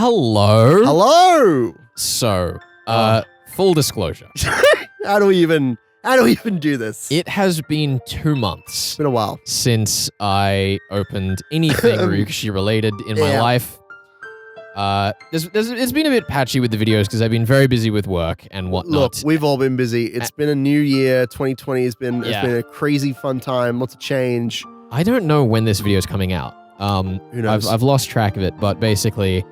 Hello. Hello. So, full disclosure. How do we even do this? It has been 2 It's months been a while. since I opened anything Ryukishi related in my Yeah. life. It's been a bit patchy with the videos because I've been very busy with work and whatnot. Look, we've all been busy. It's been a new year. 2020 has been Yeah. it's been a crazy fun time. Lots of change. I don't know when this video is coming out. Who knows? I've lost track of it, but basically,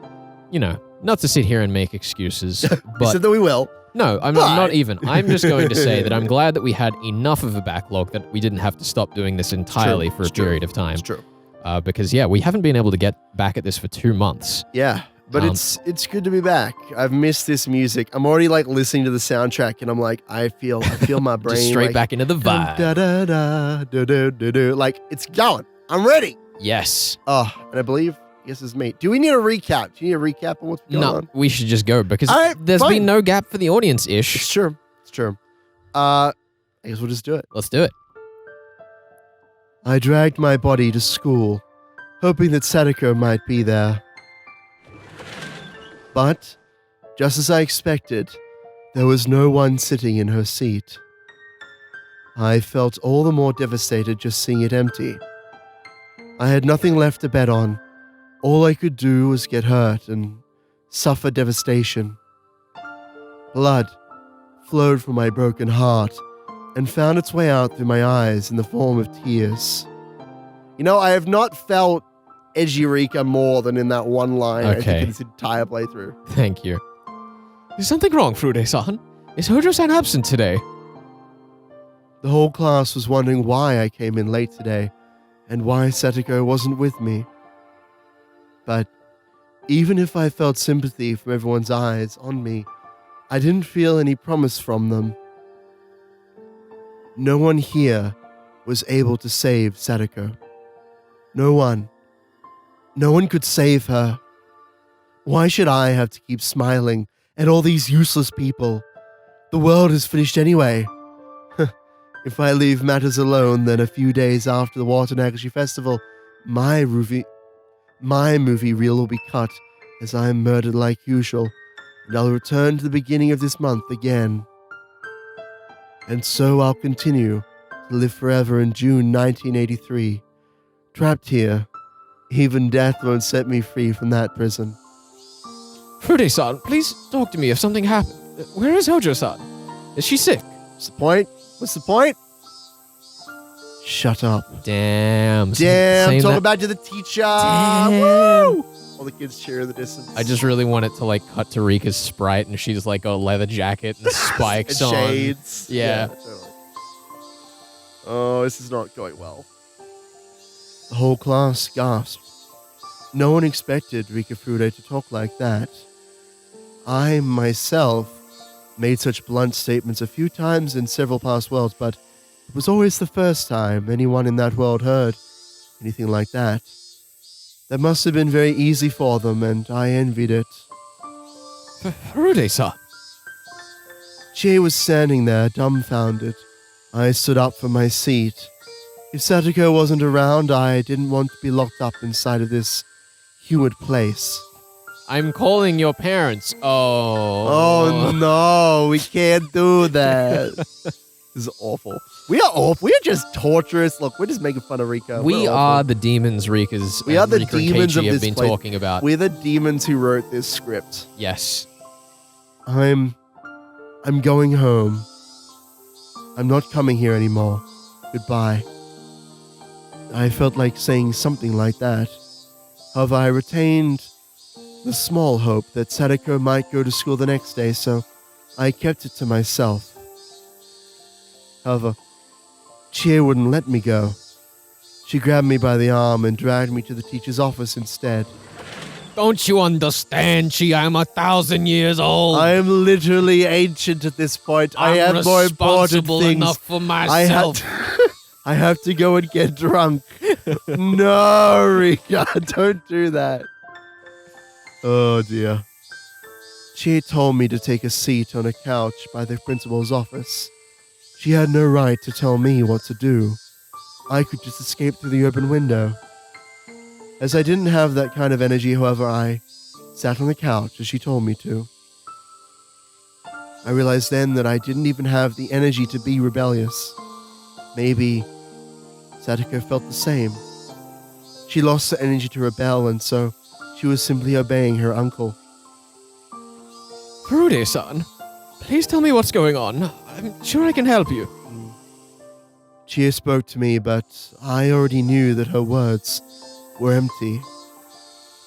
not to sit here and make excuses, We but said that we will. no, I'm not even. I'm just going to say that I'm glad that we had enough of a backlog that we didn't have to stop doing this entirely for a period of time. It's true. Because we haven't been able to get back at this for 2 months. Yeah. But it's good to be back. I've missed this music. I'm already like listening to the soundtrack and I'm like, I feel my brain Just straight like, back into the vibe. Da, da, da, da, da, da, da. Like it's going. I'm ready. Yes. Oh, and I believe this is me. Do we need a recap? Do you need a recap on what's going No, on? we should just go because All right, there's fine. been no gap for the audience-ish. It's true. It's true. I guess we'll just do it. Let's do it. I dragged my body to school, hoping that Sadako might be there. But, just as I expected, there was no one sitting in her seat. I felt all the more devastated just seeing it empty. I had nothing left to bet on. All I could do was get hurt and suffer devastation. Blood flowed from my broken heart and found its way out through my eyes in the form of tears. I have not felt Edgy Rika more than in that one line, I Okay. think, in this entire playthrough. Thank you. Is something wrong, Furude-san? Is Hojo-san absent today? The whole class was wondering why I came in late today and why Satoko wasn't with me. But even if I felt sympathy from everyone's eyes on me, I didn't feel any promise from them. No one here was able to save Sadako. No one. No one could save her. Why should I have to keep smiling at all these useless people? The world is finished anyway. If I leave matters alone, then a few days after the Watanagashi Festival, my movie reel will be cut as I am murdered like usual, and I'll return to the beginning of this month again. And so I'll continue to live forever in June 1983, trapped here. Even death won't set me free from that prison. Furude-san, please talk to me if something happened. Where is Hojo-san? Is she sick? What's the point? What's the point? Shut up. Damn. Damn, saying talking that- back to the teacher. Damn. Woo! All the kids cheer in the distance. I just really want it to cut to Rika's sprite and she's like a leather jacket and spikes and on. shades. Yeah. Totally. Oh, this is not going well. The whole class gasped. No one expected Rika Furude to talk like that. I, myself, made such blunt statements a few times in several past worlds, but it was always the first time anyone in that world heard anything like that. That must have been very easy for them, and I envied it. Furude-san. Chie was standing there, dumbfounded. I stood up from my seat. If Satoko wasn't around, I didn't want to be locked up inside of this humid place. I'm calling your parents. Oh no, we can't do that. This is awful. We are awful. We are just torturous. Look, we're just making fun of Rika. We We're are awful. the demons We are the Rika and demons Keiichi of have this been place. talking about. We're the demons who wrote this script. Yes. I'm going home. I'm not coming here anymore. Goodbye. I felt like saying something like that. However, I retained the small hope that Sadako might go to school the next day, so I kept it to myself. However, Chie wouldn't let me go. She grabbed me by the arm and dragged me to the teacher's office instead. Don't you understand, Chi? I'm 1,000 years old. I am literally ancient at this point. I I'm have more important responsible things. enough for I have, myself. I have to go and get drunk. No, Rika, don't do that. Oh dear. She told me to take a seat on a couch by the principal's office. She had no right to tell me what to do. I could just escape through the open window. As I didn't have that kind of energy, however, I sat on the couch as she told me to. I realized then that I didn't even have the energy to be rebellious. Maybe Sadako felt the same. She lost the energy to rebel, and so she was simply obeying her uncle. Furude-san, please tell me what's going on. I'm sure I can help you. Chie spoke to me, but I already knew that her words were empty.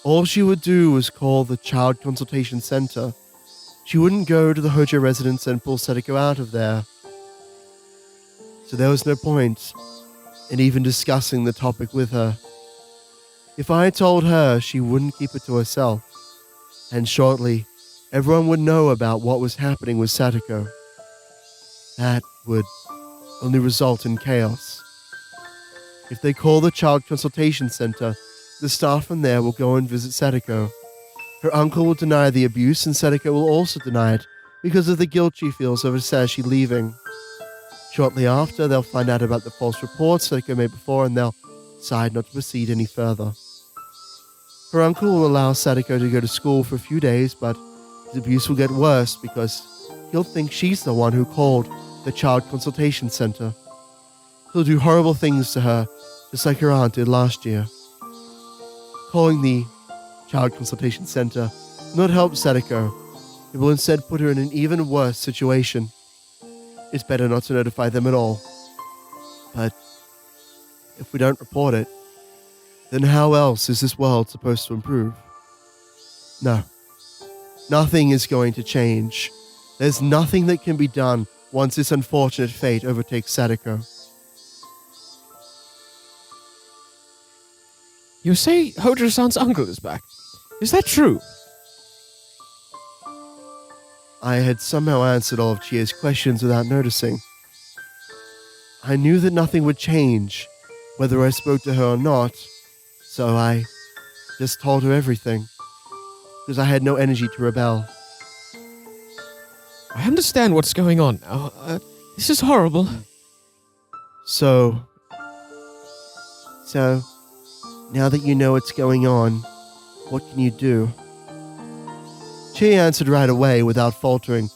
All she would do was call the Child Consultation Center. She wouldn't go to the Hojo residence and pull Sadako out of there. So there was no point in even discussing the topic with her. If I told her, she wouldn't keep it to herself, and shortly, everyone would know about what was happening with Sadako. That would only result in chaos. If they call the Child Consultation Center, the staff from there will go and visit Sadako. Her uncle will deny the abuse, and Sadako will also deny it because of the guilt she feels over Sashi leaving. Shortly after, they'll find out about the false reports Sadako made before, and they'll decide not to proceed any further. Her uncle will allow Sadako to go to school for a few days, but his abuse will get worse because he'll think she's the one who called the Child Consultation Center. He'll do horrible things to her, just like her aunt did last year. Calling the Child Consultation Center will not help Sadako. It will instead put her in an even worse situation. It's better not to notify them at all. But if we don't report it, then how else is this world supposed to improve? No. Nothing is going to change. There's nothing that can be done once this unfortunate fate overtakes Sadako. You say Hojo-san's uncle is back. Is that true? I had somehow answered all of Chie's questions without noticing. I knew that nothing would change, whether I spoke to her or not, so I just told her everything, because I had no energy to rebel. I understand what's going on now. This is horrible. So, now that you know what's going on, what can you do? Chie answered right away without faltering,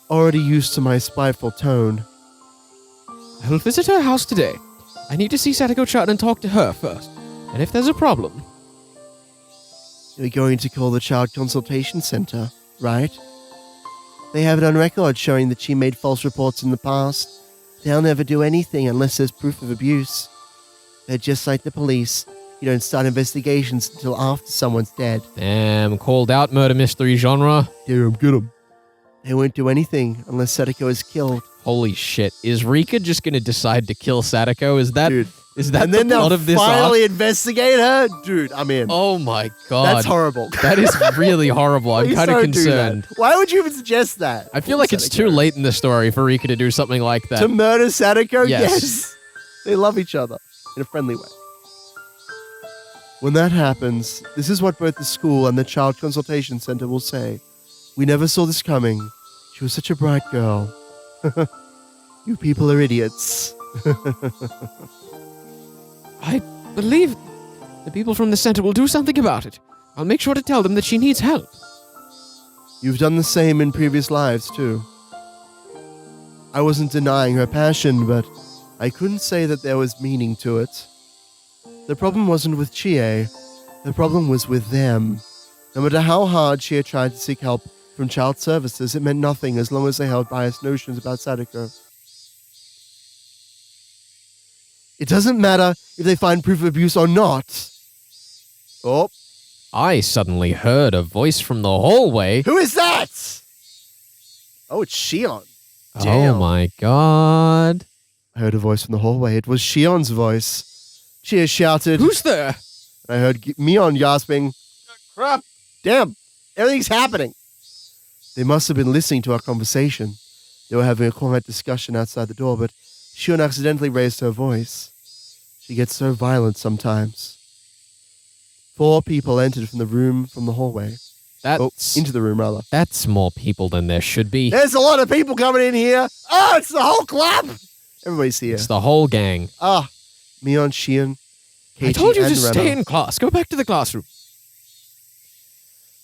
already used to my spiteful tone. I'll visit her house today. I need to see Sadako-chan and talk to her first. And if there's a problem... You're going to call the Child Consultation Center, right? They have it on record showing that she made false reports in the past. They'll never do anything unless there's proof of abuse. They're just like the police. You don't start investigations until after someone's dead. Damn, called out murder mystery genre. Get 'em. They won't do anything unless Sadako is killed. Holy shit. Is Rika just gonna decide to kill Sadako? Is that Dude. Is that And the then plot they'll of this finally arc? investigate her? Dude, I'm in. Oh my god. That's horrible. That is really horrible. I'm Please kind of don't do that. concerned. Why would you even suggest that? I feel like it's too late in the story for Rika to do something like that. To murder Sadako? Yes. They love each other in a friendly way. When that happens, this is what both the school and the Child Consultation Center will say. We never saw this coming. She was such a bright girl. You people are idiots. I believe the people from the center will do something about it. I'll make sure to tell them that she needs help. You've done the same in previous lives, too. I wasn't denying her passion, but I couldn't say that there was meaning to it. The problem wasn't with Chie. The problem was with them. No matter how hard Chie tried to seek help from child services, it meant nothing as long as they held biased notions about Sadako. It doesn't matter if they find proof of abuse or not. Oh. I suddenly heard a voice from the hallway. Who is that? Oh, it's Shion. Oh Damn. my god. I heard a voice from the hallway. It was Shion's voice. Chie shouted. Who's there? I heard Mion gasping. Crap. Damn. Everything's happening. They must have been listening to our conversation. They were having a quiet discussion outside the door, but Shion accidentally raised her voice. She gets so violent sometimes. 4 people entered from the room from the hallway. Into the room, rather. That's more people than there should be. There's a lot of people coming in here. Oh, it's the whole club. Everybody's here. It's the whole gang. Mion, Shion, Keiichi, I told you and to Reno. stay in class. Go back to the classroom.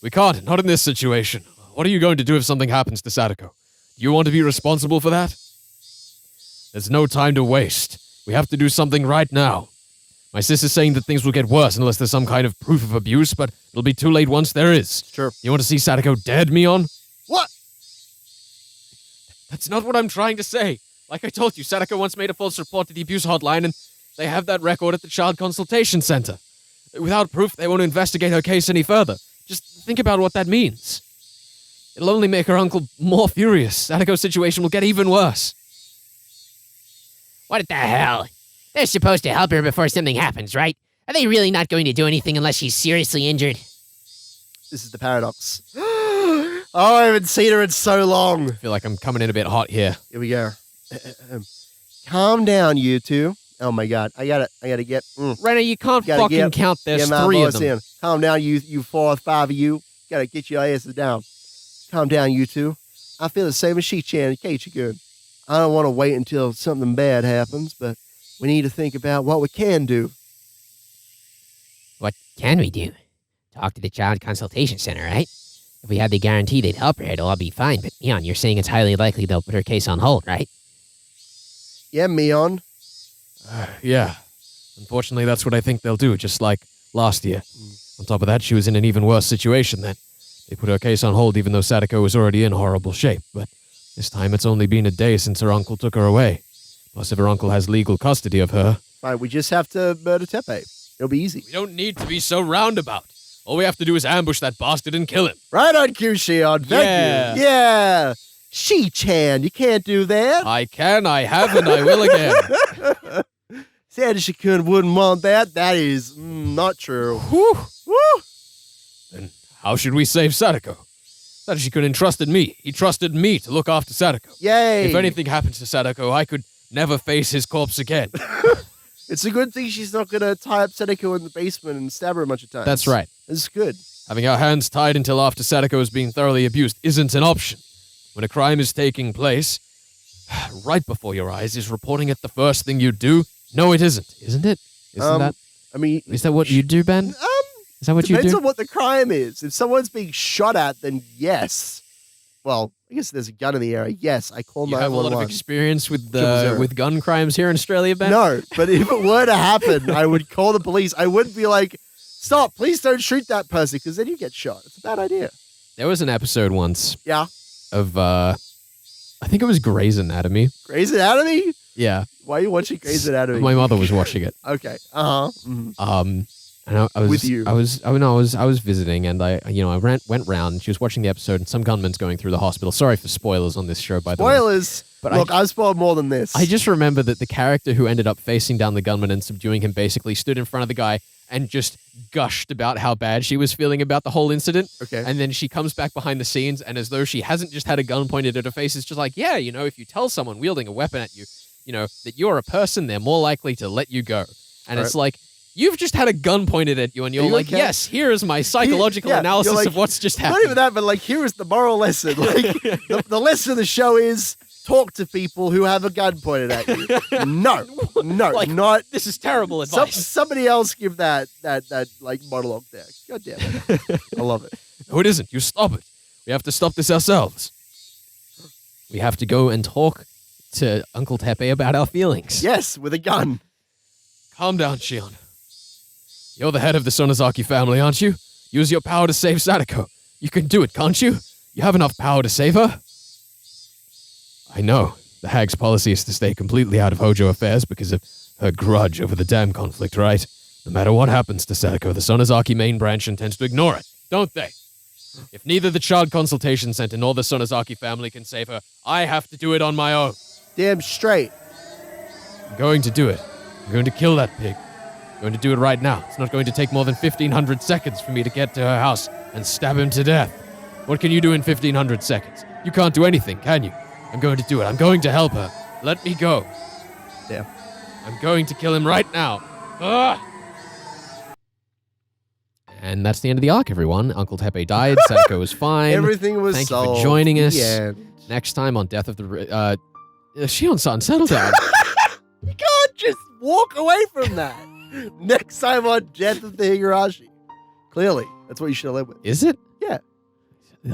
We can't, not in this situation. What are you going to do if something happens to Sadako? Do you want to be responsible for that? There's no time to waste. We have to do something right now. My sister's saying that things will get worse unless there's some kind of proof of abuse, but it'll be too late once there is. Sure. You want to see Sadako dead, Mion? What? That's not what I'm trying to say. Like I told you, Sadako once made a false report to the abuse hotline, and they have that record at the Child Consultation Center. Without proof, they won't investigate her case any further. Just think about what that means. It'll only make her uncle more furious. Sadako's situation will get even worse. What the hell? They're supposed to help her before something happens, right? Are they really not going to do anything unless she's seriously injured? This is the paradox. Oh, I haven't seen her in so long. I feel like I'm coming in a bit hot here. Here we go. Calm down, you two. Oh my God, I gotta get. Renner, you can't Gotta fucking count. There's my 3 of voice them. in. Calm down, you 4 or 5 of you. Gotta get your asses down. Calm down, you two. I feel the same as Shi-chan and Keiichi-kun. I don't want to wait until something bad happens, but we need to think about what we can do. What can we do? Talk to the Child Consultation Center, right? If we had the guarantee they'd help her, it'll all be fine. But, Mion, you're saying it's highly likely they'll put her case on hold, right? Yeah, Mion. Yeah. Unfortunately, that's what I think they'll do, just like last year. On top of that, she was in an even worse situation then. They put her case on hold even though Sadako was already in horrible shape, but this time it's only been a day since her uncle took her away. Plus, if her uncle has legal custody of her... Fine, we just have to murder Teppei. It'll be easy. We don't need to be so roundabout. All we have to do is ambush that bastard and kill him. Right on cue, Shion. Thank you. Yeah. Shi-chan, you can't do that. I can, I have, and I will again. Sadashi-kun wouldn't want that. That is not true. Whew. Woo! Then how should we save Sadako? Sadashi-kun entrusted me. He trusted me to look after Sadako. Yay. If anything happens to Sadako, I could never face his corpse again. It's a good thing she's not going to tie up Sadako in the basement and stab her a bunch of times. That's right. It's good. Having our hands tied until after Sadako is being thoroughly abused isn't an option. When a crime is taking place, right before your eyes, is reporting it the first thing you do? No, it isn't. Isn't it? Isn't that? I mean, Is that what you do, Ben? Is that what you depends do? on what the crime is. If someone's being shot at, then yes. Well, I guess there's a gun in the area. Yes, I call You have a lot of 911. experience with 000. with gun crimes here in Australia, Ben? No, but if it were to happen, I would call the police. I wouldn't be like, stop, please don't shoot that person, because then you get shot. It's a bad idea. There was an episode once Yeah. of, I think it was Grey's Anatomy. Grey's Anatomy? Yeah. Why are you watching Grey's Anatomy? My mother was watching it. Okay. Uh-huh. Mhm. And I was With you. I was visiting, and I went round. And she was watching the episode, and some gunman's going through the hospital. Sorry for spoilers on this show, by the way. Spoilers. But Look, I've spoiled more than this. I just remember that the character who ended up facing down the gunman and subduing him basically stood in front of the guy and just gushed about how bad she was feeling about the whole incident. Okay. And then she comes back behind the scenes, and as though she hasn't just had a gun pointed at her face, it's just like, yeah, if you tell someone wielding a weapon at you, that you're a person, they're more likely to let you go. And Right. it's like, you've just had a gun pointed at you, and you're you like, okay? yes, here is my psychological Yeah, analysis you're like, of what's just Not happened. even that, but like, here is the moral lesson. Like, the lesson of the show is talk to people who have a gun pointed at you. No, Like, not. This is terrible advice. Somebody else give that like monologue there. God damn it. I love it. No, it isn't. You stop it. We have to stop this ourselves. We have to go and talk to Uncle Teppei about our feelings. Yes, with a gun. Calm down, Shion. You're the head of the Sonozaki family, aren't you? Use your power to save Sadako. You can do it, can't you? You have enough power to save her? I know. The hag's policy is to stay completely out of Hojo affairs because of her grudge over the dam conflict, right? No matter what happens to Sadako, the Sonozaki main branch intends to ignore it, don't they? If neither the Child Consultation Center nor the Sonozaki family can save her, I have to do it on my own. Damn straight. I'm going to do it. I'm going to kill that pig. I'm going to do it right now. It's not going to take more than 1,500 seconds for me to get to her house and stab him to death. What can you do in 1,500 seconds? You can't do anything, can you? I'm going to do it. I'm going to help her. Let me go. Damn. I'm going to kill him right now. Ah! And that's the end of the arc, everyone. Uncle Teppei died. Sadako was fine. Everything was Thank you solved. for joining us. Yeah. Next time on Death of the... Shion-san, settle down. You can't just walk away from that. Next time on Death of the Higurashi. Clearly, that's what you should have led with. Is it? Yeah.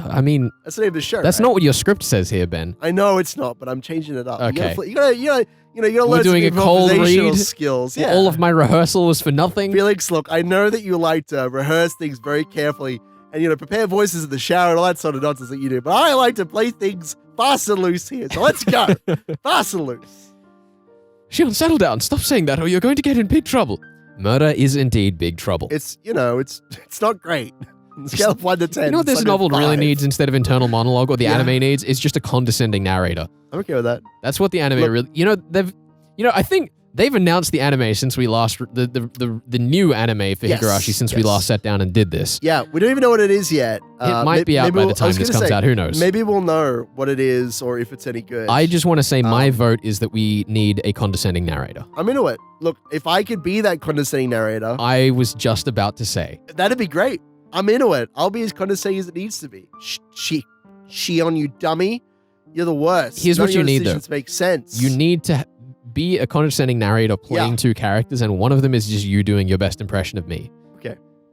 I mean, That's the name of the show. that's right? not what your script says here, Ben. I know it's not, but I'm changing it up. Okay. You gotta We're learn doing some a cold improvisational read? skills. Yeah. All of my rehearsal was for nothing. Felix, look, I know that you like to rehearse things very carefully and, prepare voices in the shower and all that sort of nonsense that you do. But I like to play things fast and loose here. So let's go. Fast and loose. Shion, settle down. Stop saying that or you're going to get in big trouble. Murder is indeed big trouble. It's not great. On the scale of 1 to 10. You know what it's this like a novel really 5. needs instead of internal monologue or the Yeah. anime needs? It's just a condescending narrator. I'm okay with that. That's what the anime Look- really. I think they've announced the anime since we last the new anime for Yes, Higurashi since we yes. last sat down and did this. Yeah, we don't even know what it is yet. It might be out by the time this comes out. Who knows? Maybe we'll know what it is or if it's any good. I just want to say my Um, vote is that we need a condescending narrator. I'm into it. Look, if I could be that condescending narrator, I was just about to say. that'd be great. I'm into it. I'll be as condescending as it needs to be. She on you dummy. You're the worst. Here's None what of you your need, though. decisions make sense. You need to be a condescending narrator playing Yeah. two characters, and one of them is just you doing your best impression of me.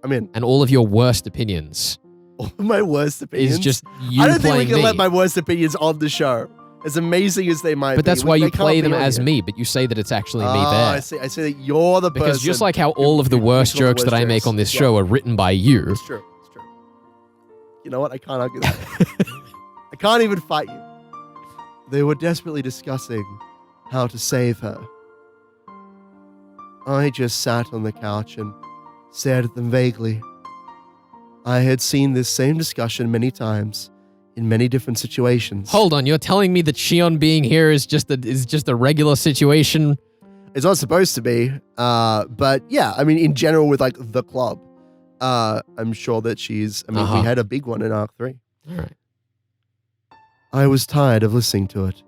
I'm in. And all of your worst opinions All of my worst opinions. is just you I don't think we playing can me. let my worst opinions on the show. As amazing as they might be. But that's why they you can't play be them on as here. me, but you say that it's actually me Ah, there. I say that you're the person. Because just like how all of the who worst makes all the jokes that worst I make jokes. on this Yeah. show are written by you. It's true. It's true. You know what? I can't argue that. I can't even fight you. They were desperately discussing how to save her. I just sat on the couch and stared at them vaguely. I had seen this same discussion many times in many different situations. Hold on, you're telling me that Shion being here is just a regular situation? It's not supposed to be, but yeah, I mean, in general, with like the club, I'm sure that she's. I mean, Uh-huh. we had a big one in Arc 3. All right. I was tired of listening to it.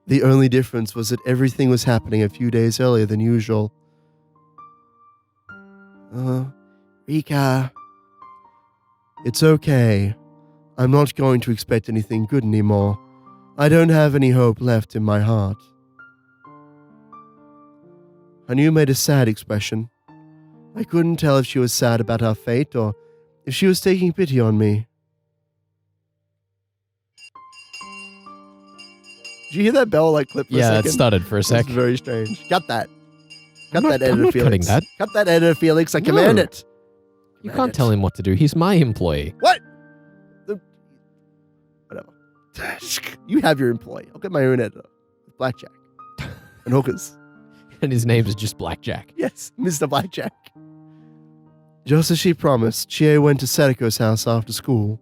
The only difference was that everything was happening a few days earlier than usual. Rika. It's okay. I'm not going to expect anything good anymore. I don't have any hope left in my heart. Hanu made a sad expression. I couldn't tell if she was sad about our fate or if she was taking pity on me. Did you hear that bell like clip for a Yeah, second? it started for a That's sec. very strange. Cut that. Cut I'm that, not- I'm editor not Felix. cutting that. Cut that, editor Felix. I No. command it. You can't tell him what to do. He's my employee. What? Whatever. You have your employee. I'll get my own editor. Blackjack. And hookers. And his name is just Blackjack. Yes, Mr. Blackjack. Just as she promised, Chie went to Sedeko's house after school.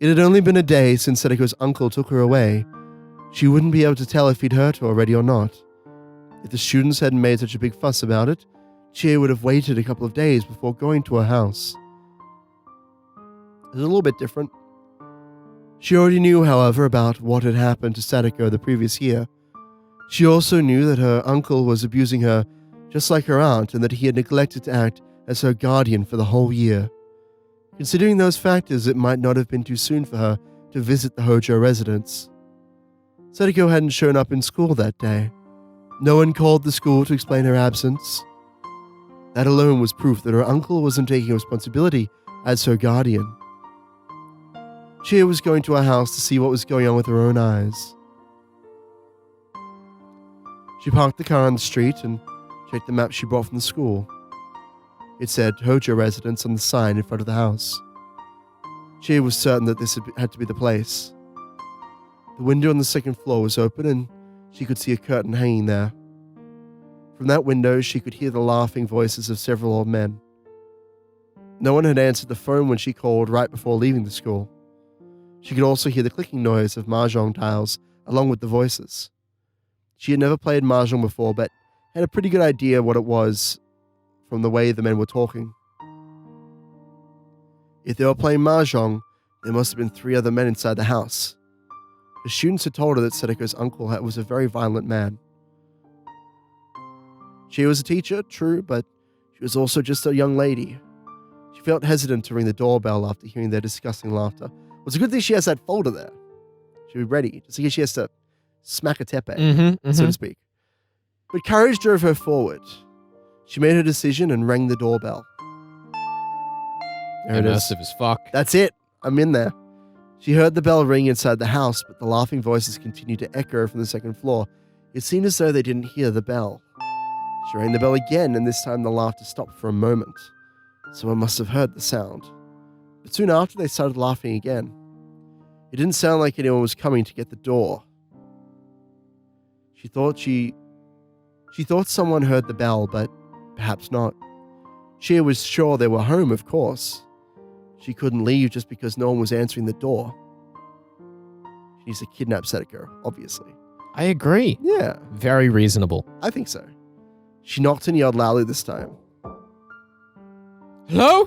It had only been a day since Sedeko's uncle took her away. She wouldn't be able to tell if he'd hurt her already or not. If the students hadn't made such a big fuss about it, Chie would have waited a couple of days before going to her house. It was a little bit different. She already knew, however, about what had happened to Sadako the previous year. She also knew that her uncle was abusing her just like her aunt and that he had neglected to act as her guardian for the whole year. Considering those factors, it might not have been too soon for her to visit the Hojo residence. Sadako hadn't shown up in school that day. No one called the school to explain her absence. That alone was proof that her uncle wasn't taking responsibility as her guardian. Chia was going to her house to see what was going on with her own eyes. She parked the car on the street and checked the map she brought from the school. It said Hojo residence on the sign in front of the house. Chia was certain that this had to be the place. The window on the second floor was open and she could see a curtain hanging there. From that window, she could hear the laughing voices of several old men. No one had answered the phone when she called right before leaving the school. She could also hear the clicking noise of mahjong tiles along with the voices. She had never played mahjong before, but had a pretty good idea what it was from the way the men were talking. If they were playing mahjong, there must have been 3 other men inside the house. The students had told her that Sedeko's uncle was a very violent man. She was a teacher, true, but she was also just a young lady. She felt hesitant to ring the doorbell after hearing their disgusting laughter. Well, it's a good thing she has that folder there. She'll be ready, just in case she has to smack a tepe, so to speak. But courage drove her forward. She made her decision and rang the doorbell. There it is. Immersive as fuck. That's it. I'm in there. She heard the bell ring inside the house, but the laughing voices continued to echo from the second floor. It seemed as though they didn't hear the bell. She rang the bell again, and this time the laughter stopped for a moment. Someone must have heard the sound. But soon after, they started laughing again. It didn't sound like anyone was coming to get the door. She thought someone heard the bell, but perhaps not. She was sure they were home, of course. She couldn't leave just because no one was answering the door. She needs to kidnap Sadako, obviously. I agree. Yeah, Very reasonable. I think so. She knocked and yelled loudly this time. Hello?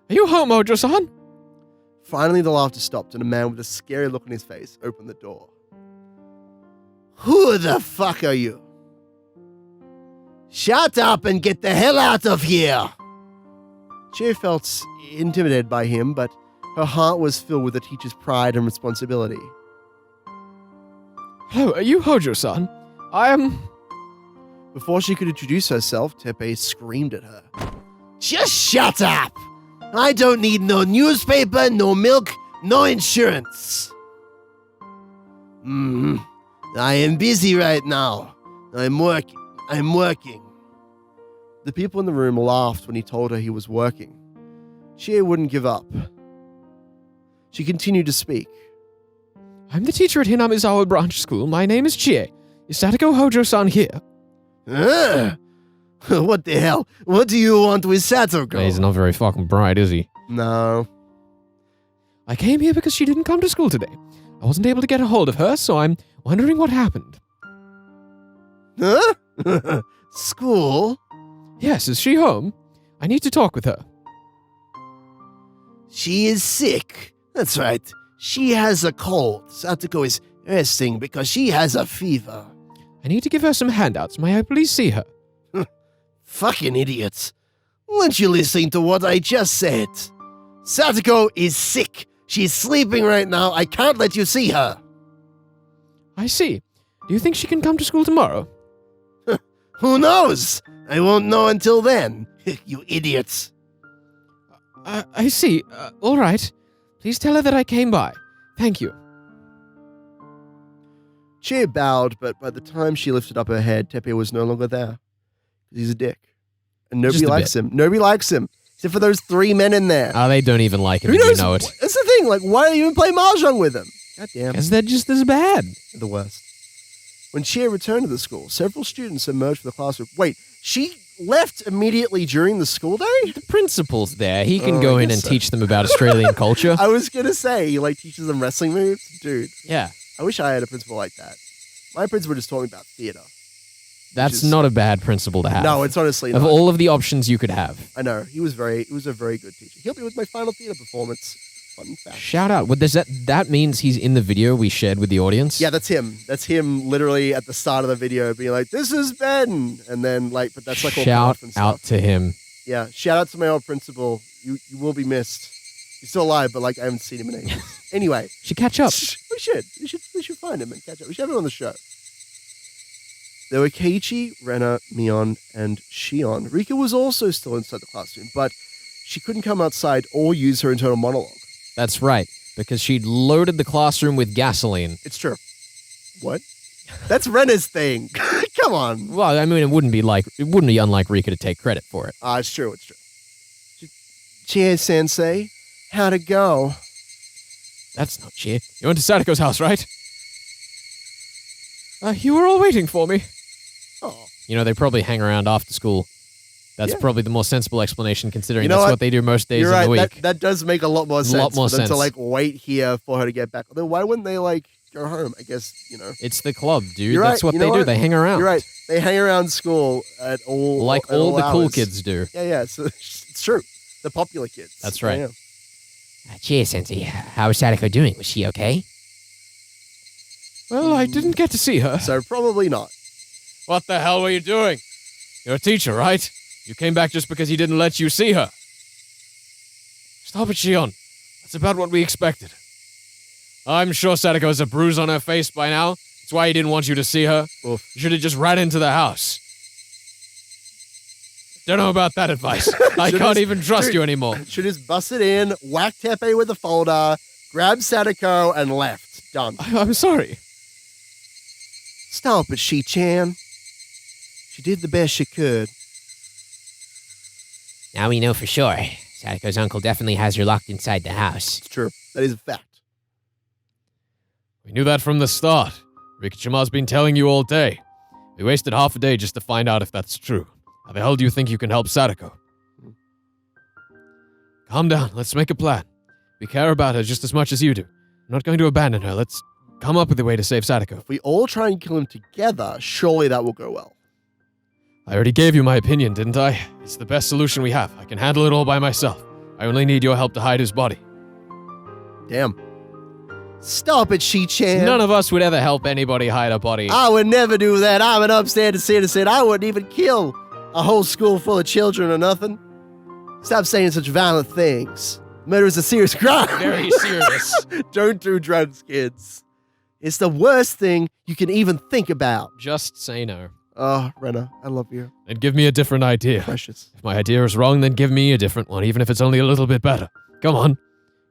Are you home, Hojo-san? Finally, the laughter stopped and a man with a scary look on his face opened the door. Who the fuck are you? Shut up and get the hell out of here! Chie felt intimidated by him, but her heart was filled with the teacher's pride and responsibility. Hello, are you Hojo-san? I am... Before she could introduce herself, Teppei screamed at her. Just shut up! I don't need no newspaper, no milk, no insurance. I am busy right now. I'm working. The people in the room laughed when he told her he was working. Chie wouldn't give up. She continued to speak. I'm the teacher at Hinamizawa Branch School. My name is Chie. Is Sadako Hojo-san here? What the hell? What do you want with Satoko? He's not very fucking bright, is he? No. I came here because she didn't come to school today. I wasn't able to get a hold of her, so I'm wondering what happened. Huh? School? Yes, is she home? I need to talk with her. She is sick. That's right. She has a cold. Satoko is resting because she has a fever. I need to give her some handouts. May I please see her? Fucking idiots. Weren't you listening to what I just said? Satoko is sick. She's sleeping right now. I can't let you see her. I see. Do you think she can come to school tomorrow? Who knows? I won't know until then. You idiots. I see. All right. Please tell her that I came by. Thank you. Chie bowed, but by the time she lifted up her head, Teppei was no longer there. He's a dick. And nobody Just a likes him. Nobody likes him. Except for those 3 men in there. They don't even like him. Who and knows? You know it. That's the thing. Like, why do you even play Mahjong with them? God damn. Because they're just as bad. The worst. When Chie returned to the school, several students emerged from the classroom. Wait, she left immediately during the school day? The principal's there. He can Oh, go I in guess and so. teach them about Australian culture. I was going to say, he like teaches them wrestling moves. Dude, Yeah. I wish I had a principal like that. My principal just taught me about theater. That's is- not a bad principle to have. No, it's honestly Of not. all of the options you could have. I know. He was a very good teacher. He helped me with my final theater performance. Fun fact. Shout out. What does that means he's in the video we shared with the audience? Yeah, that's him. That's him literally at the start of the video being like, this is Ben. And then like, but that's like all Shout off and stuff. out to him. Yeah, shout out to my old principal. You will be missed. He's still alive, but like I haven't seen him in ages. Anyway, Should catch up. we should find him and catch up. We should have him on the show. There were Keiichi, Rena, Mion, and Shion. Rika was also still inside the classroom, but she couldn't come outside or use her internal monologue. That's right. Because she'd loaded the classroom with gasoline. It's true. What? That's Rena's thing. Come on. Well, I mean, it wouldn't be unlike Rika to take credit for it. It's true. Chie Sensei, how'd it go? That's not cheer. You went to Sadako's house, right? You were all waiting for me. Oh. You know, they probably hang around after school. That's Yeah. probably the more sensible explanation, considering You know that's what? what they do most days You're of right. the week. That does make a lot more sense. lot more for them to sense. like wait here for her to get back. Although why wouldn't they like go home? I guess, you know. It's the club, dude. You're That's right. what You they know do. what? They hang around. You're right. They hang around school at all Like at all the cool hours. kids do. Yeah. So it's true. The popular kids. That's right. Yeah. Cheers, Sensei. How is Sadako doing? Was she okay? Well, I didn't get to see her. So probably not. What the hell were you doing? You're a teacher, right? You came back just because he didn't let you see her. Stop it, Shion. That's about what we expected. I'm sure Sadako has a bruise on her face by now. That's why he didn't want you to see her. Oof. You should have just ran into the house. Don't know about that advice. I Should can't just- even trust should- you anymore. Should just bust it in, whack Tepe with the folder, grabbed Sadako, and left. Done. I'm sorry. Stop it, Shi-chan. She did the best she could. Now we know for sure. Sadako's uncle definitely has her locked inside the house. It's true. That is a fact. We knew that from the start. Rikichima's been telling you all day. We wasted half a day just to find out if that's true. How the hell do you think you can help Sadako? Calm down. Let's make a plan. We care about her just as much as you do. I'm not going to abandon her. Let's come up with a way to save Sadako. If we all try and kill him together, surely that will go well. I already gave you my opinion, didn't I? It's the best solution we have. I can handle it all by myself. I only need your help to hide his body. Damn. Stop it, Shi-chan. None of us would ever help anybody hide a body. I would never do that. I'm an upstanding citizen. I wouldn't even kill a whole school full of children or nothing. Stop saying such violent things. Murder is a serious crime. Very serious. Don't do drugs, kids. It's the worst thing you can even think about. Just say no. Oh, Renna, I love you. And give me a different idea. Precious. If my idea is wrong, then give me a different one, even if it's only a little bit better. Come on.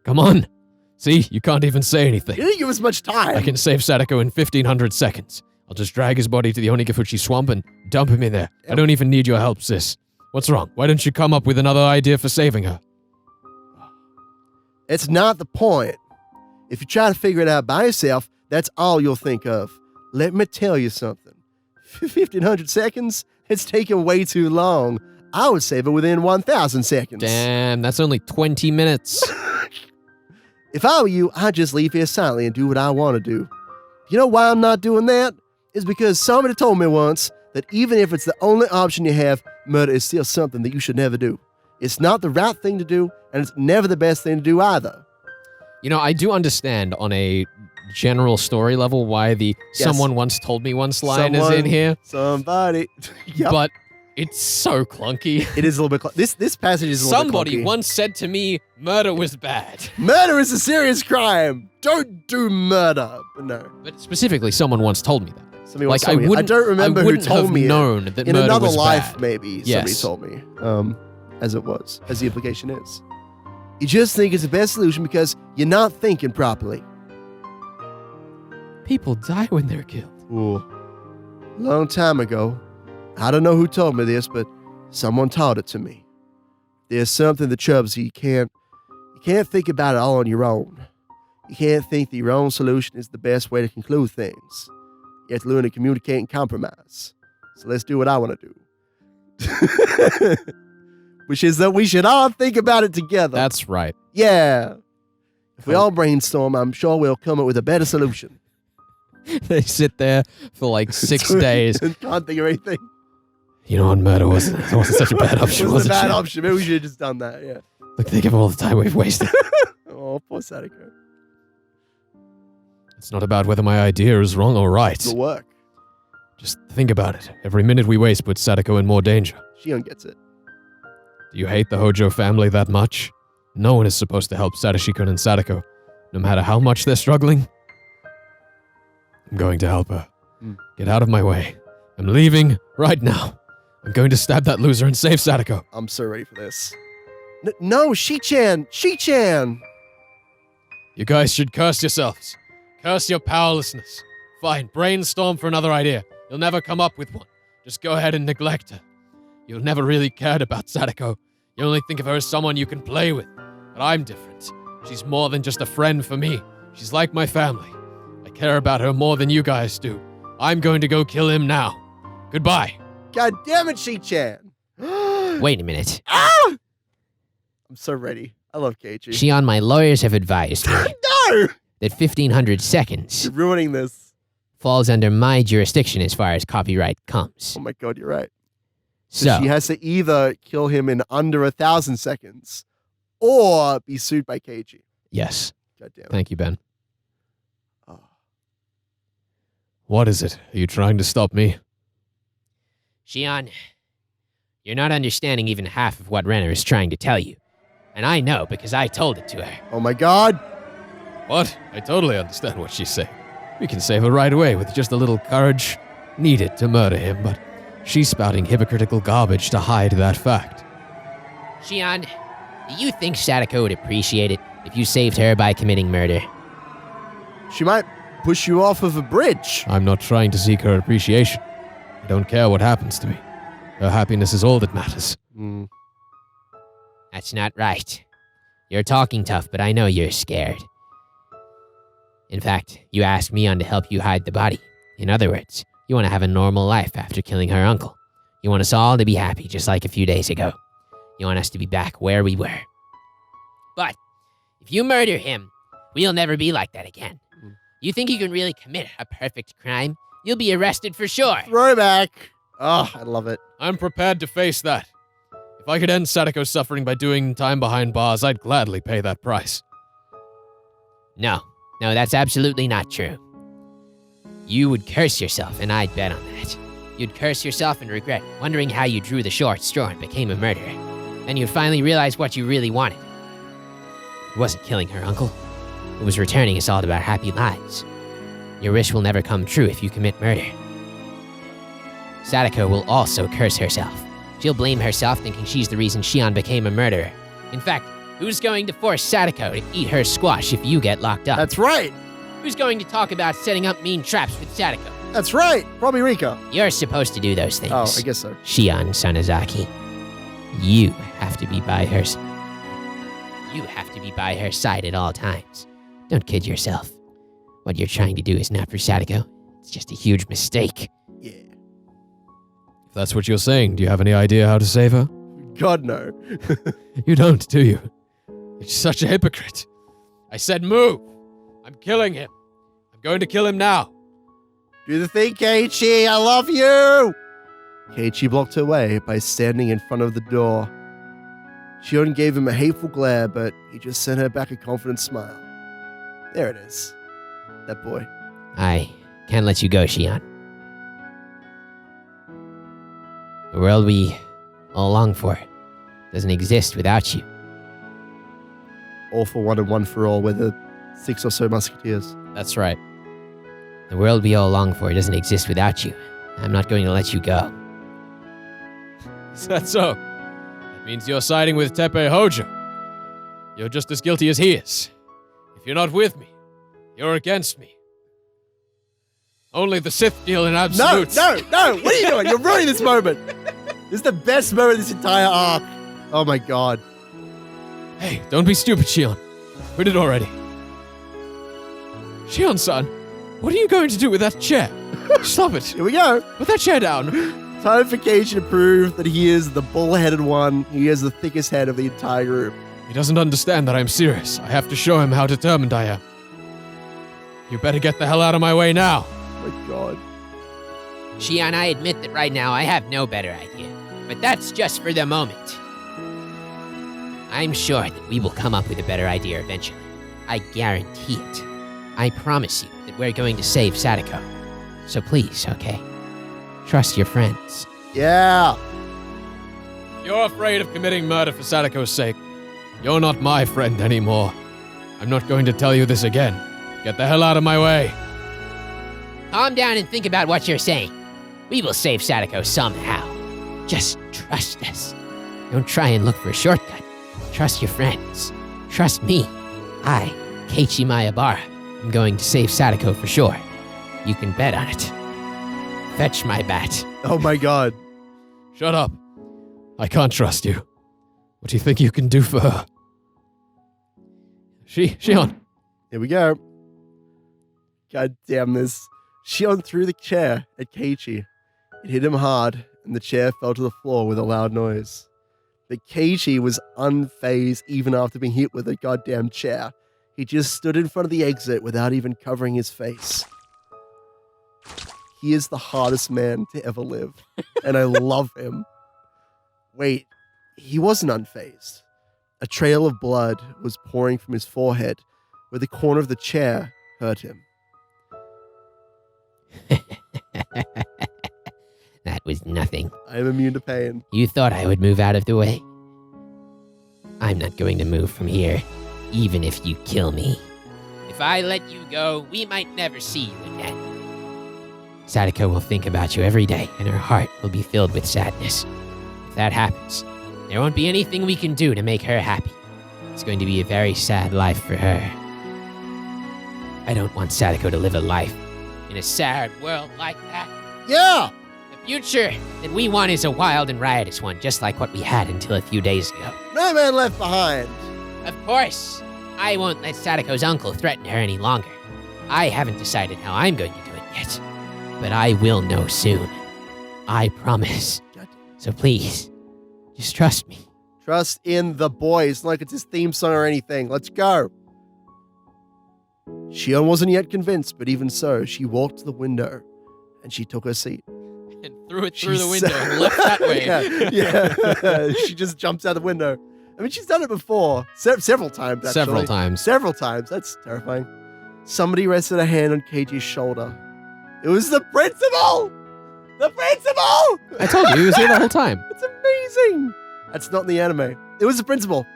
Come on. See, you can't even say You anything. didn't give us much time. I can save Sadako in 1500 seconds. I'll just drag his body to the Onigafuchi swamp and dump him in there. I don't even need your help, sis. What's wrong? Why don't you come up with another idea for saving her? It's not the point. If you try to figure it out by yourself, that's all you'll think of. Let me tell you something. 1500 seconds? It's taking way too long. I would save it within 1000 seconds. Damn, that's only 20 minutes. If I were you, I'd just leave here silently and do what I want to do. You know why I'm not doing that? It's because somebody told me once that even if it's the only option you have, murder is still something that you should never do. It's not the right thing to do, and it's never the best thing to do either. You know, I do understand on a general story level why the Yes. someone once told me once line is in Someone- here, Somebody. Yep. but it's so clunky. It is a little bit. This passage is a little Somebody bit clunky. once said to me, murder was bad. Murder is a serious crime. Don't do murder. But no. But specifically, someone once told me that. Somebody Like, once told me. I don't remember I who wouldn't told have me it. known that In murder another was life, bad. maybe Yes. somebody told me. As it was, as the implication is. You just think it's the best solution because you're not thinking properly. People die when they're killed. Ooh. Long time ago, I don't know who told me this, but someone taught it to me. There's something that troubles you. You can't think about it all on your own. You can't think that your own solution is the best way to conclude things. You have to learn to communicate and compromise. So let's do what I want to do. Which is that we should all think about it together. That's right. Yeah. If we all brainstorm, I'm sure we'll come up with a better solution. They sit there for like 6 days. Can't think of anything. You know what, murder wasn't such a bad option, It was was a it? bad Shane? option. Maybe we should have just done that, yeah. Look, think of all the time we've wasted. Oh, poor Sadako. It's not about whether my idea is wrong or right. It'll work. Just think about it. Every minute we waste puts Sadako in more danger. Shion gets it. Do you hate the Hojo family that much? No one is supposed to help Satoshi-kun and Sadako, no matter how much they're struggling. I'm going to help her. Hmm. Get out of my way. I'm leaving right now. I'm going to stab that loser and save Sadako. I'm so ready for this. No, Shi-chan! Shi-chan! You guys should curse yourselves. Curse your powerlessness. Fine, brainstorm for another idea. You'll never come up with one. Just go ahead and neglect her. You've never really cared about Sadako. You only think of her as someone you can play with. But I'm different. She's more than just a friend for me. She's like my family. I care about her more than you guys do. I'm going to go kill him now. Goodbye. God damn it, Shi-chan! Wait a minute. Ah! I'm so ready. I love Keiichi. Shion, my lawyers have advised me No! that 1500 seconds You're ruining this. falls under my jurisdiction as far as copyright comes. Oh my god, you're right. So, She has to either kill him in under 1,000 seconds or be sued by Keiichi. Yes. God damn it. Thank you, Ben. Oh. What is it? Are you trying to stop me? Shion, you're not understanding even half of what Renner is trying to tell you. And I know because I told it to her. Oh my god. What? I totally understand what she's saying. We can save her right away with just a little courage needed to murder him, but She's spouting hypocritical garbage to hide that fact. Shion, do you think Sadako would appreciate it if you saved her by committing murder? She might push you off of a bridge. I'm not trying to seek her appreciation. I don't care what happens to me. Her happiness is all that matters. Hmm. That's not right. You're talking tough, but I know you're scared. In fact, you asked Mion to help you hide the body. In other words, you want to have a normal life after killing her uncle. You want us all to be happy, just like a few days ago. You want us to be back where we were. But if you murder him, we'll never be like that again. You think you can really commit a perfect crime? You'll be arrested for sure. Throwback. Oh, I love it. I'm prepared to face that. If I could end Sadako's suffering by doing time behind bars, I'd gladly pay that price. No, that's absolutely not true. You would curse yourself, and I'd bet on that. You'd curse yourself and regret, wondering how you drew the short straw and became a murderer. Then you'd finally realize what you really wanted. It wasn't killing her uncle. It was returning us all to our happy lives. Your wish will never come true if you commit murder. Sadako will also curse herself. She'll blame herself, thinking she's the reason Shion became a murderer. In fact, who's going to force Sadako to eat her squash if you get locked up? That's right. Who's going to talk about setting up mean traps with Sadako? That's right. Probably Rika. You're supposed to do those things. Oh, I guess so. Shion Sonozaki. You have to be by her. You have to be by her side at all times. Don't kid yourself. What you're trying to do is not for Sadako. It's just a huge mistake. Yeah. If that's what you're saying, do you have any idea how to save her? God, no. You don't, do you? You're such a hypocrite. I said move. I'm killing him. I'm going to kill him now. Do the thing, Keiichi. I love you. Keiichi blocked her way by standing in front of the door. Shion gave him a hateful glare, but he just sent her back a confident smile. There it is. That boy. I can't let you go, Shion. The world we all long for doesn't exist without you. All for one and one for all, we're the 6 or so musketeers. That's right. The world we all long for doesn't exist without you. I'm not going to let you go. Is that so? That means you're siding with Teppei Hojo. You're just as guilty as he is. If you're not with me, you're against me. Only the Sith deal in absolutes. No! What are you doing? You're ruining this moment. This is the best moment of this entire arc. Oh my god. Hey, don't be stupid, Shion. Quit it already. Shion-san, what are you going to do with that chair? Stop it. Here we go. Put that chair down. Time for Keiichi to prove that he is the bull-headed one. He has the thickest head of the entire group. He doesn't understand that I'm serious. I have to show him how determined I am. You better get the hell out of my way now. Oh my god. Shion, I admit that right now I have no better idea. But that's just for the moment. I'm sure that we will come up with a better idea eventually. I guarantee it. I promise you that we're going to save Sadako. So please, okay? Trust your friends. Yeah. You're afraid of committing murder for Sadako's sake. You're not my friend anymore. I'm not going to tell you this again. Get the hell out of my way. Calm down and think about what you're saying. We will save Sadako somehow. Just trust us. Don't try and look for a shortcut. Trust your friends. Trust me. I, Keiichi Maebara, am going to save Sadako for sure. You can bet on it. Fetch my bat. Oh my god. Shut up. I can't trust you. What do you think you can do for her? Shion. Here we go. God damn this. Shion threw the chair at Keiichi. It hit him hard, and the chair fell to the floor with a loud noise. But Keiichi was unfazed even after being hit with a goddamn chair. He just stood in front of the exit without even covering his face. He is the hardest man to ever live, and I love him. Wait, he wasn't unfazed. A trail of blood was pouring from his forehead where the corner of the chair hurt him. That was nothing. I am immune to pain. You thought I would move out of the way? I'm not going to move from here, even if you kill me. If I let you go, we might never see you again. Sadako will think about you every day, and her heart will be filled with sadness. If that happens, there won't be anything we can do to make her happy. It's going to be a very sad life for her. I don't want Sadako to live a life in a sad world like that. Yeah! The future that we want is a wild and riotous one, just like what we had until a few days ago. No man left behind. Of course, I won't let Sadako's uncle threaten her any longer. I haven't decided how I'm going to do it yet, but I will know soon. I promise. So please, just trust me. Trust in the boys, like it's his theme song or anything. Let's go. Shion wasn't yet convinced, but even so, she walked to the window and she took her seat. And threw it She through the window sa- and left that way. yeah. She just jumps out the window. I mean, she's done it before. Several times, actually. Several times. Several times. That's terrifying. Somebody rested a hand on Keiichi's shoulder. It was the principal! The principal! I told you, he was here the whole time. It's amazing. That's not in the anime. It was the principal.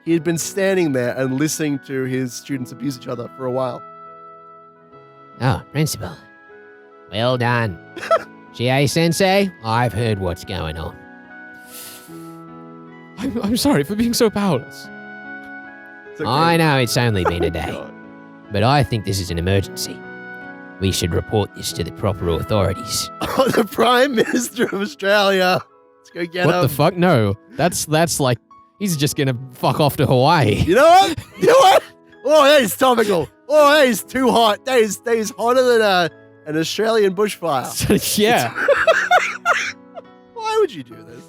He had been standing there and listening to his students abuse each other for a while. Oh, Principal. Well done. Chie-sensei, I've heard what's going on. I'm sorry for being so powerless. It's okay. I know it's only been a day, God. but I think this is an emergency. We should report this to the proper authorities. Oh, the Prime Minister of Australia. Let's go get What him. the fuck? No. That's like, he's just gonna fuck off to Hawaii. You know what? You know what? Oh, that is topical. Oh, that is too hot. That is hotter than an Australian bushfire. Yeah. Why would you do this?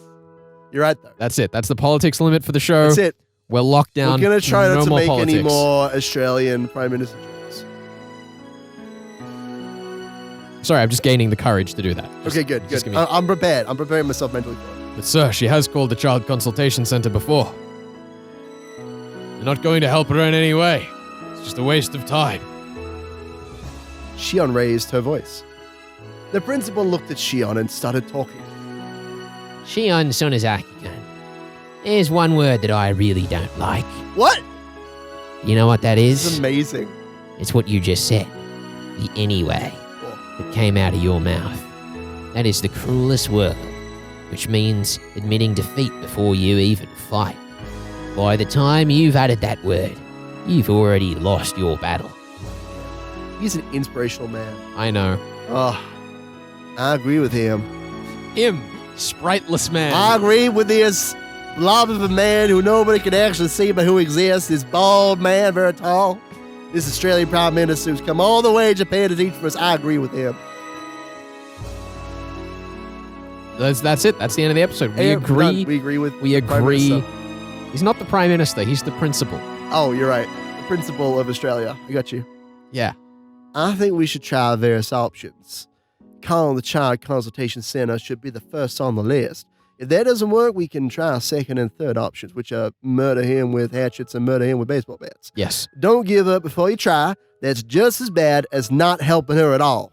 You're right, though. That's it. That's the politics limit for the show. That's it. We're locked down. We're going to try no not to more make politics. any more Australian Prime Minister jokes. Sorry, I'm just gaining the courage to do that. Just- Okay, good, just good. give me- I'm prepared. I'm preparing myself mentally for it. But sir, she has called the Child Consultation Center before. You're not going to help her in any way. It's just a waste of time. Shion raised her voice. The principal looked at Shion and started talking. Shion Sonozaki-kun, there's one word that I really don't like. What? You know what that This is is? amazing. It's what you just said. The anyway that came out of your mouth. That is the cruelest word, which means admitting defeat before you even fight. By the time you've added that word, you've already lost your battle. He's an inspirational man. I know. Oh, I agree with him. Him, spriteless man. I agree with this blob of a man who nobody can actually see but who exists. This bald man, very tall. This Australian Prime Minister who's come all the way to Japan to teach for us. I agree with him. That's it. That's the end of the episode. We Hey, agree. done. We agree with We the Prime agree. Minister. He's not the Prime Minister. He's the principal. Oh, you're right. The principal of Australia. I got you. Yeah. I think we should try various options. Calling the Child Consultation Center should be the first on the list. If that doesn't work, we can try second and third options, which are murder him with hatchets and murder him with baseball bats. Yes. Don't give up before you try. That's just as bad as not helping her at all.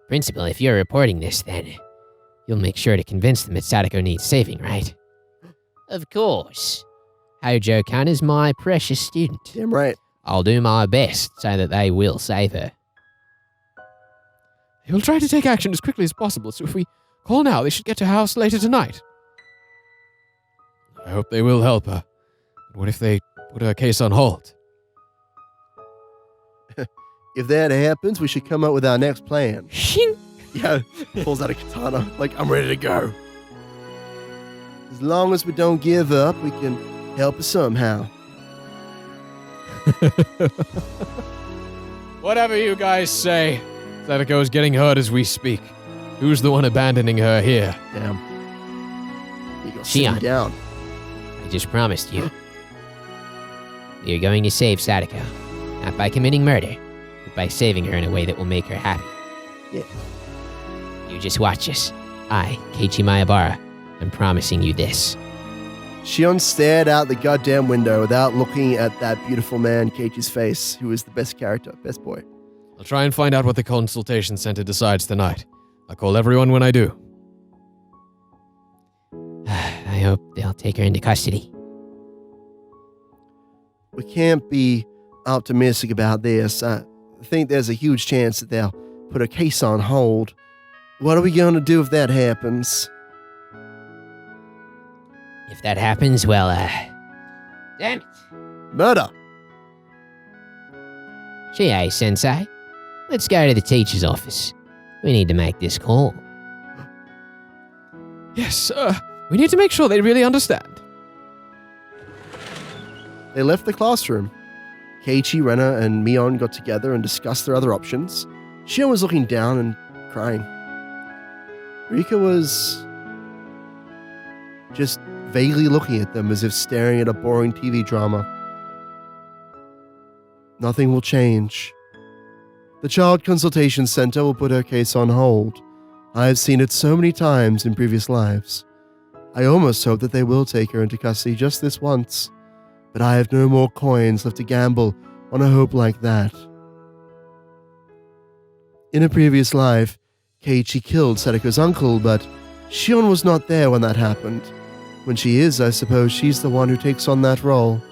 Principal, if you're reporting this, then you'll make sure to convince them that Sadako needs saving, right? Of course. Hojo-kan is my precious student. Damn right. I'll do my best so that they will save her. He'll try to take action as quickly as possible, so if we call now, they should get to her house later tonight. I hope they will help her. But what if they put her case on hold? If that happens, we should come up with our next plan. Shing! Yeah, pulls out a katana, like, I'm ready to go. As long as we don't give up, we can help her somehow. Whatever you guys say, Sadako is getting hurt as we speak. Who's the one abandoning her here? Damn. You got to sit him Shion. down. I just promised you. You're going to save Sadako. Not by committing murder, but by saving her in a way that will make her happy. Yeah. You just watch us. I, Keiichi Maebara, am promising you this. Shion stared out the goddamn window without looking at that beautiful man, Keiichi's face, who is the best character, best boy. I'll try and find out what the consultation center decides tonight. I'll call everyone when I do. I hope they'll take her into custody. We can't be optimistic about this. I think there's a huge chance that they'll put a case on hold. What are we going to do if that happens? If that happens, well, damn it. Murder. Chie, Sensei, let's go to the teacher's office. We need to make this call. Yes, we need to make sure they really understand. They left the classroom. Keiichi, Rena, and Mion got together and discussed their other options. Shion was looking down and crying. Rika was just vaguely looking at them as if staring at a boring TV drama. Nothing will change. The Child Consultation Center will put her case on hold. I have seen it so many times in previous lives. I almost hope that they will take her into custody just this once, but I have no more coins left to gamble on a hope like that. In a previous life, Keiichi killed Sadako's uncle, but Shion was not there when that happened. When she is, I suppose she's the one who takes on that role.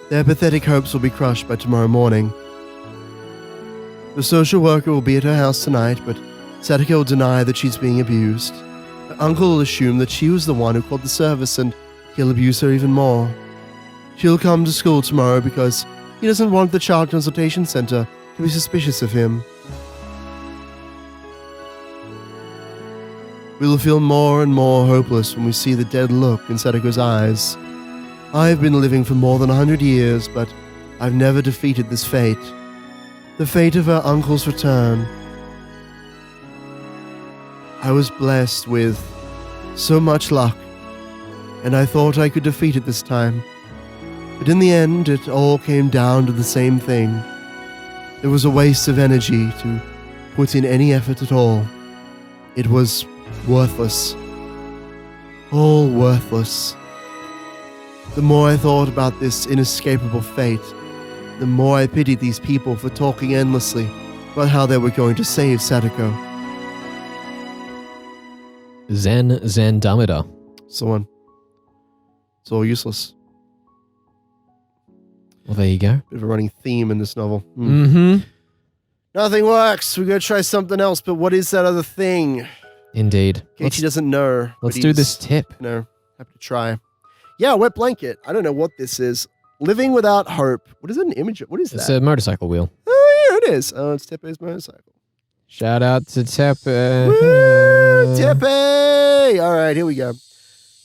Their pathetic hopes will be crushed by tomorrow morning. The social worker will be at her house tonight, but Sadako will deny that she's being abused. Her uncle will assume that she was the one who called the service, and he'll abuse her even more. She'll come to school tomorrow because he doesn't want the Child Consultation Center to be suspicious of him. We will feel more and more hopeless when we see the dead look in Sadako's eyes. I've been living for more than 100 years, but I've never defeated this fate. The fate of her uncle's return. I was blessed with so much luck, and I thought I could defeat it this time. But in the end, it all came down to the same thing. It was a waste of energy to put in any effort at all. It was worthless. All worthless. The more I thought about this inescapable fate, the more I pitied these people for talking endlessly about how they were going to save Sadako. Zen Damida. So on. It's all useless. Well, there you go. Bit of a running theme in this novel. Mm-hmm. Nothing works. We gotta try something else, but what is that other thing? Indeed. Keiichi doesn't know. Let's but do he's, this tip. No, have to try. Yeah, wet blanket. I don't know what this is. Living without hope. What is it, an image? What is It's that? a motorcycle wheel. Oh, yeah, it is. Oh, it's Tepe's motorcycle. Shout out to Tepe. Woo, Tepe! All right, here we go.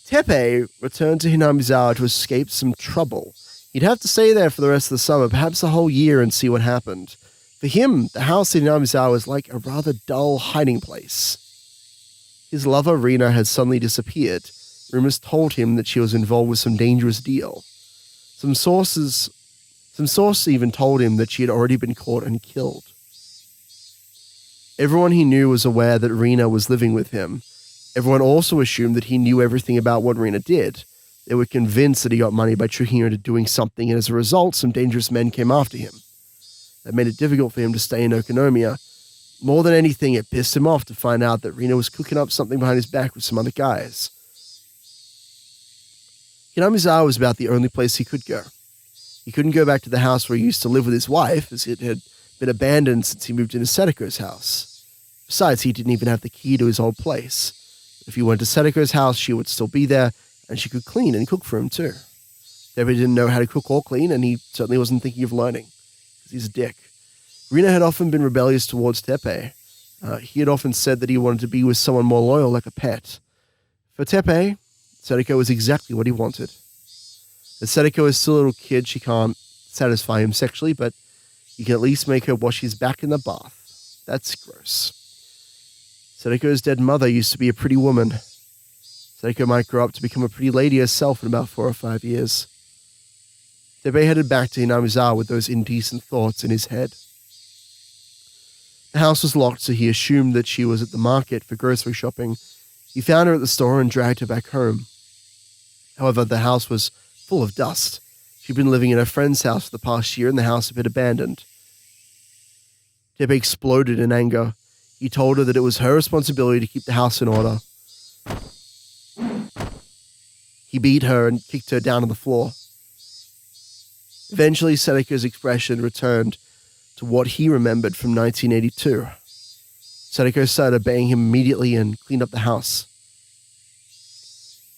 Tepe returned to Hinamizawa to escape some trouble. He'd have to stay there for the rest of the summer, perhaps a whole year, and see what happened. For him, the house in Hinamizawa was like a rather dull hiding place. His lover, Rina, had suddenly disappeared. Rumors told him that she was involved with some dangerous deal. Some sources even told him that she had already been caught and killed. Everyone he knew was aware that Rina was living with him. Everyone also assumed that he knew everything about what Rina did. They were convinced that he got money by tricking her into doing something, and as a result, some dangerous men came after him. That made it difficult for him to stay in Okonomiya. More than anything, it pissed him off to find out that Rina was cooking up something behind his back with some other guys. Hinamizawa was about the only place he could go. He couldn't go back to the house where he used to live with his wife, as it had been abandoned since he moved into Sadako's house. Besides, he didn't even have the key to his old place. If he went to Sadako's house, she would still be there, and she could clean and cook for him too. Debbie didn't know how to cook or clean, and he certainly wasn't thinking of learning, because he's a dick. Rina had often been rebellious towards Tepe. He had often said that he wanted to be with someone more loyal, like a pet. For Tepe, Sadako was exactly what he wanted. As Sadako is still a little kid, she can't satisfy him sexually, but he can at least make her wash his back in the bath. That's gross. Sadako's dead mother used to be a pretty woman. Sadako might grow up to become a pretty lady herself in about 4 or 5 years. Tepe headed back to Hinamizawa with those indecent thoughts in his head. The house was locked, so he assumed that she was at the market for grocery shopping. He found her at the store and dragged her back home. However, the house was full of dust. She'd been living in her friend's house for the past year, and the house had been abandoned. Tepe exploded in anger. He told her that it was her responsibility to keep the house in order. He beat her and kicked her down on the floor. Eventually, Sadako's expression returned, to what he remembered from 1982. Sadako started obeying him immediately and cleaned up the house.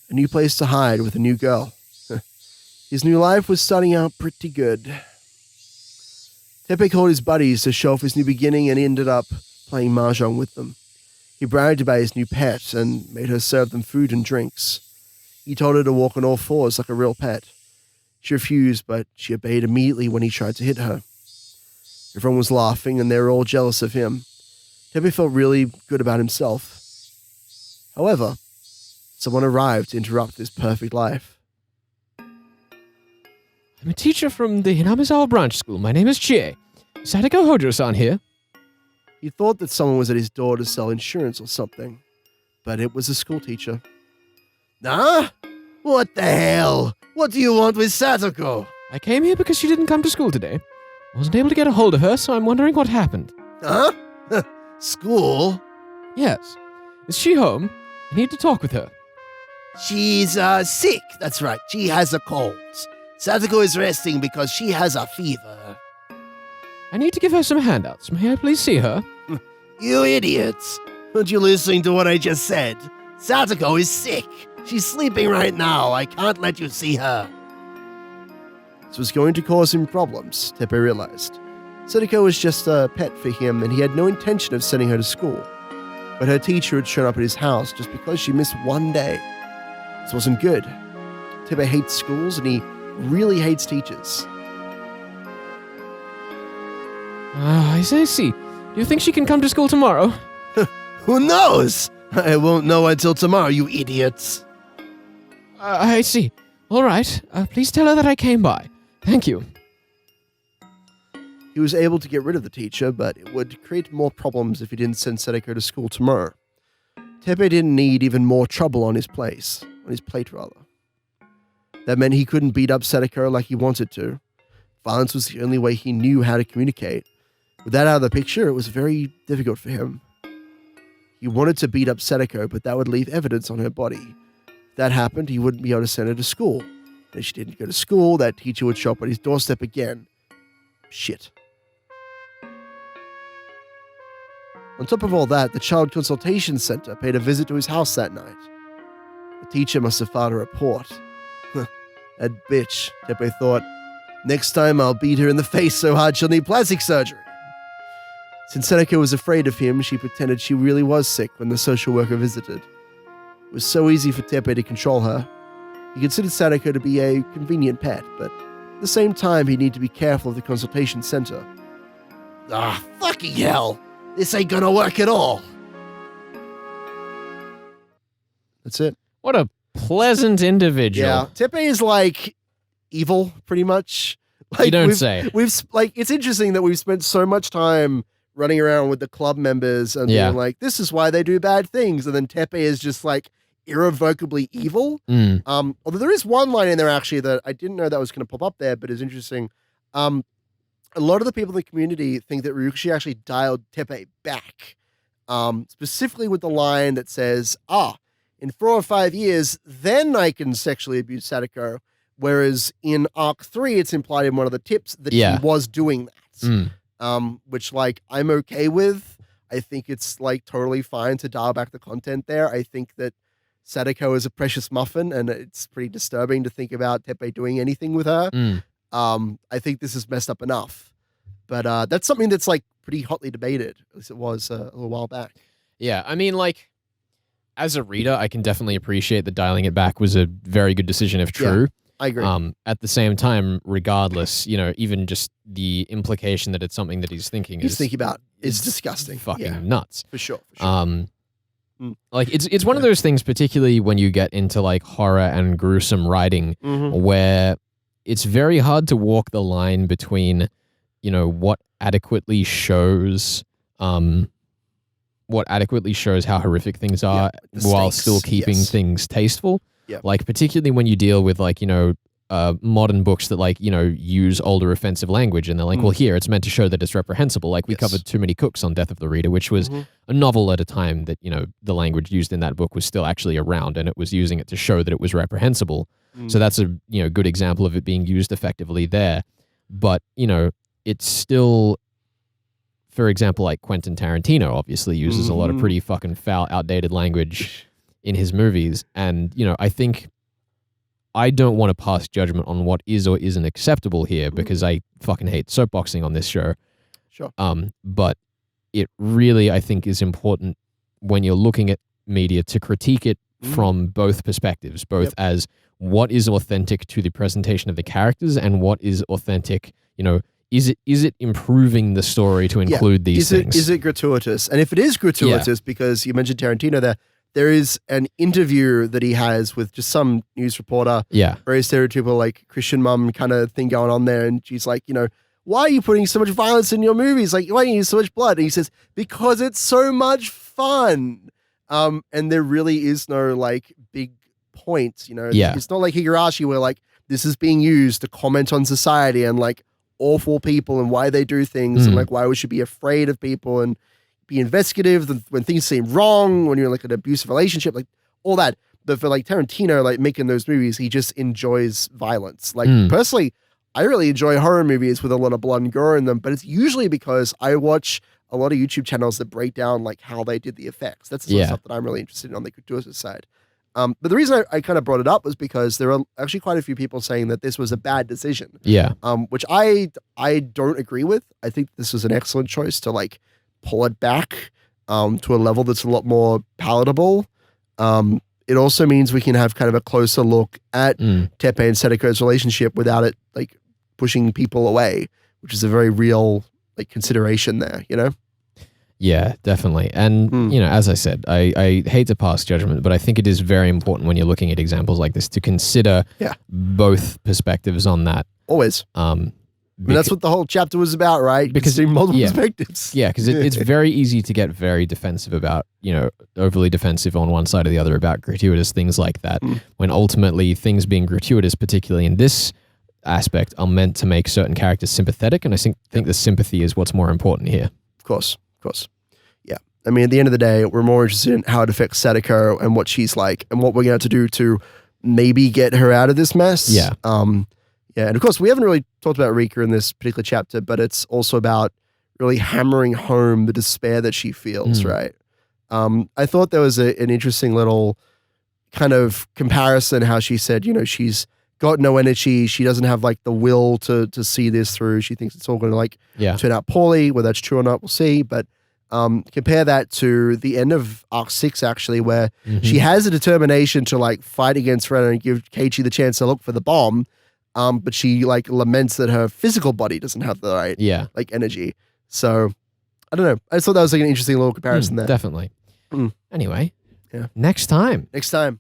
A new place to hide with a new girl. His new life was starting out pretty good. Teppei called his buddies to show off his new beginning and ended up playing mahjong with them. He bragged about his new pet and made her serve them food and drinks. He told her to walk on all fours like a real pet. She refused, but she obeyed immediately when he tried to hit her. Everyone was laughing and they were all jealous of him. Teppei felt really good about himself. However, someone arrived to interrupt this perfect life. I'm a teacher from the Hinamizawa branch school. My name is Chie. Sadako Hojo-san here. He thought that someone was at his door to sell insurance or something, but it was a school teacher. Huh? What the hell? What do you want with Sadako? I came here because she didn't come to school today. I wasn't able to get a hold of her, so I'm wondering what happened. Huh? School? Yes. Is she home? I need to talk with her. She's sick. That's right. She has a cold. Sadako is resting because she has a fever. I need to give her some handouts. May I please see her? You idiots. Aren't you listening to what I just said? Sadako is sick. She's sleeping right now. I can't let you see her. This was going to cause him problems, Teppei realized. Sadako was just a pet for him, and he had no intention of sending her to school. But her teacher had shown up at his house just because she missed one day. This wasn't good. Teppei hates schools, and he really hates teachers. I see. Do you think she can come to school tomorrow? Who knows? I won't know until tomorrow, you idiots. I see. All right. Please tell her that I came by. Thank you. He was able to get rid of the teacher, but it would create more problems if he didn't send Sadako to school tomorrow. Teppei didn't need even more trouble on his plate. That meant he couldn't beat up Sadako like he wanted to. Violence was the only way he knew how to communicate. With that out of the picture, it was very difficult for him. He wanted to beat up Sadako, but that would leave evidence on her body. If that happened, he wouldn't be able to send her to school. And if she didn't go to school, that teacher would show up at his doorstep again. Shit. On top of all that, the Child Consultation Center paid a visit to his house that night. The teacher must have filed a report. That bitch, Teppei thought. Next time I'll beat her in the face so hard she'll need plastic surgery. Since Sadako was afraid of him, she pretended she really was sick when the social worker visited. It was so easy for Teppei to control her. He considered Sadako to be a convenient pet, but at the same time he'd need to be careful of the consultation center. Fucking hell! This ain't gonna work at all! That's it. What a pleasant individual. Yeah, Teppei is like evil, pretty much. Like, You don't say. It's interesting that we've spent so much time running around with the club members and Yeah. being like, this is why they do bad things, and then Teppei is just like irrevocably evil. Mm. Although there is one line in there actually that I didn't know that was going to pop up there, but is interesting. A lot of the people in the community think that Ryukishi actually dialed Teppei back, specifically with the line that says, in 4 or 5 years, then I can sexually abuse Sadako. Whereas in Arc 3, it's implied in one of the tips that he was doing that. Which, like, I'm okay with. I think it's, like, totally fine to dial back the content there. I think that Sadako is a precious muffin, and it's pretty disturbing to think about Teppei doing anything with her. I think this is messed up enough. But that's something that's, like, pretty hotly debated, as it was a little while back. Yeah, I mean, like, as a reader, I can definitely appreciate that dialing it back was a very good decision if true. I agree. At the same time, regardless, even just the implication that it's something that he's thinking He's thinking about is disgusting. fucking nuts. For sure. Like it's one of those things, particularly when you get into like horror and gruesome writing, where it's very hard to walk the line between, what adequately shows how horrific things are while still keeping things tasteful. Yeah. Like particularly when you deal with like, modern books that like, use older offensive language and they're like, well, here it's meant to show that it's reprehensible. Like we covered Too Many Cooks on Death of the Reader, which was a novel at a time that, the language used in that book was still actually around and it was using it to show that it was reprehensible. So that's a, good example of it being used effectively there. But, it's still for example, like Quentin Tarantino obviously uses a lot of Mhm. pretty fucking foul, outdated language in his movies. And, I think I don't want to pass judgment on what is or isn't acceptable here because I fucking hate soapboxing on this show. Sure. But it really, I think, is important when you're looking at media to critique it from both perspectives, both Yep. as what is authentic to the presentation of the characters and what is authentic, is it improving the story to include these things? Is it gratuitous? And if it is gratuitous, because you mentioned Tarantino there is an interview that he has with just some news reporter, Yeah. very stereotypical, like Christian mum kind of thing going on there. And she's like, why are you putting so much violence in your movies? Like, why are you using so much blood? And he says, because it's so much fun. And there really is no like big point, Yeah. It's not like Higurashi where like this is being used to comment on society and like awful people and why they do things and like why we should be afraid of people and be investigative when things seem wrong, when you're in like an abusive relationship, like all that. But for like Tarantino, like making those movies, he just enjoys violence. Like personally, I really enjoy horror movies with a lot of blood and gore in them, but it's usually because I watch a lot of YouTube channels that break down like how they did the effects. That's the sort of stuff that I'm really interested in on the gratuitous side. But the reason I kind of brought it up was because there are actually quite a few people saying that this was a bad decision. Yeah. Which I don't agree with. I think this was an excellent choice to like pull it back to a level that's a lot more palatable. It also means we can have kind of a closer look at Teppei and Sedeko's relationship without it like pushing people away, which is a very real like consideration there, Yeah, definitely. And, as I said, I hate to pass judgment, but I think it is very important when you're looking at examples like this to consider both perspectives on that. Always. I mean, that's what the whole chapter was about, right? Because seeing multiple perspectives. Yeah, because it's very easy to get very defensive about, overly defensive on one side or the other about gratuitous things like that, when ultimately things being gratuitous, particularly in this aspect, are meant to make certain characters sympathetic, and I think the sympathy is what's more important here. Of course. Yeah. I mean, at the end of the day, we're more interested in how it affects Sadako and what she's like and what we're going to have to do to maybe get her out of this mess. Yeah. Yeah, and of course, we haven't really talked about Rika in this particular chapter, but it's also about really hammering home the despair that she feels, right? I thought there was an interesting little kind of comparison how she said, she's got no energy. She doesn't have like the will to see this through. She thinks it's all going to like turn out poorly. Whether that's true or not, we'll see. But compare that to the end of Arc 6, actually, where she has a determination to like fight against Ren and give Keiichi the chance to look for the bomb. But she like laments that her physical body doesn't have the right like energy. So I don't know. I just thought that was like an interesting little comparison there. Definitely. Anyway, Yeah. next time. Next time.